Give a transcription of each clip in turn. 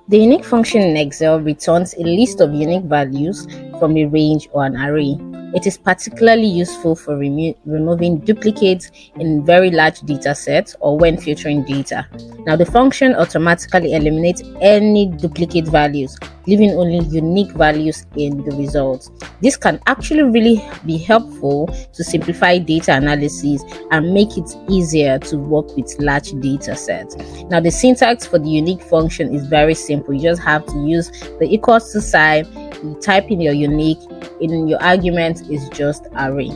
The unique function in Excel returns a list of unique values from a range or an array. It is particularly useful for removing duplicates in very large data sets or when filtering data. Now, the function automatically eliminates any duplicate values, leaving only unique values in the results. This can actually really be helpful to simplify data analysis and make it easier to work with large data sets. Now, the syntax for the unique function is very simple. You just have to use the equals to sign, you type in your unique, in your argument is just array.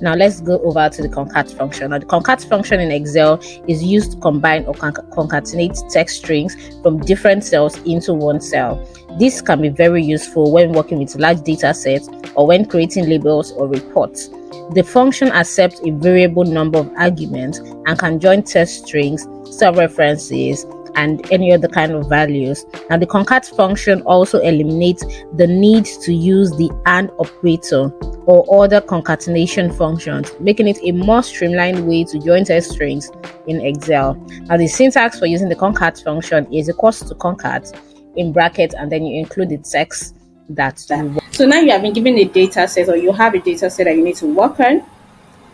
Now let's go over to the concat function. Now the concat function in Excel is used to combine or concatenate text strings from different cells into one cell. This can be very useful when working with large data sets or when creating labels or reports. The function accepts a variable number of arguments and can join text strings, cell references, and any other kind of values. Now the concat function also eliminates the need to use the AND operator or other concatenation functions, making it a more streamlined way to join text strings in Excel. Now the syntax for using the concat function is equals to concat in brackets, and then you include the text that you want. So now you have been given a data set, or you have a data set that you need to work on,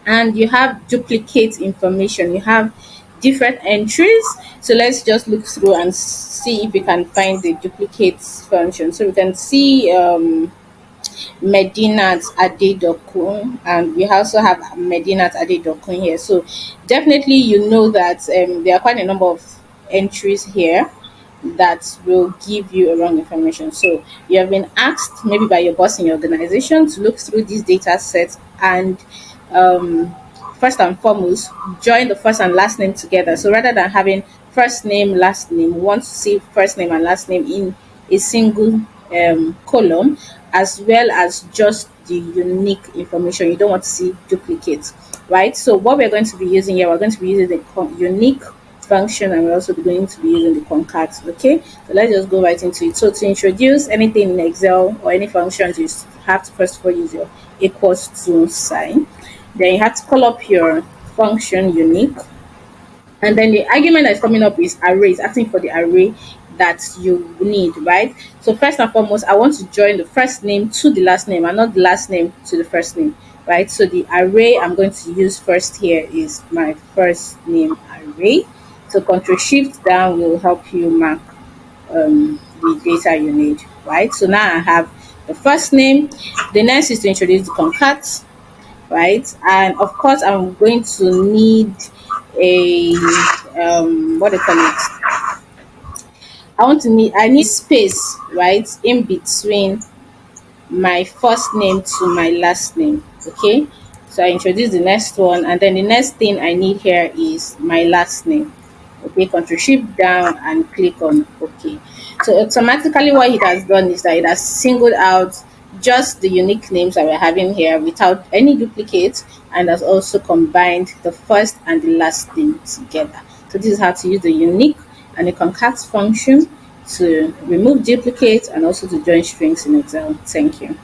and you have duplicate information. You have different entries. So let's just look through and see if we can find the duplicates function. So we can see Medinat Adedokun, and we also have Medinat Adedokun here. So definitely you know that there are quite a number of entries here that will give you a wrong information. So you have been asked, maybe by your boss in your organization, to look through these data sets and first and foremost join the first and last name together. So rather than having first name, last name, we want to see first name and last name in a single column, as well as just the unique information. You don't want to see duplicates, right? So what we're going to be using here, we're going to be using the unique function, and we're also going to be using the concat. Okay, so let's just go right into it. So to introduce anything in Excel or any functions, you have to first of all use your equals to sign. Then you have to call up your function unique, and then the argument that's coming up is array. It's asking for the array that you need, right? So first and foremost, I want to join the first name to the last name and not the last name to the first name, right? So the array I'm going to use first here is my first name array. So Control Shift down will help you mark the data you need, right? So now I have the first name. The next is to introduce the concat, right? And of course, I'm going to need a what do you call it? I need space, right, in between my first name to my last name. Okay, so I introduce the next one, and then the next thing I need here is my last name. Okay, Control Shift down and click on OK. So automatically what it has done is that it has singled out just the unique names that we're having here without any duplicates, and has also combined the first and the last name together. So this is how to use the unique and the concat function to remove duplicates and also to join strings in Excel. Thank you.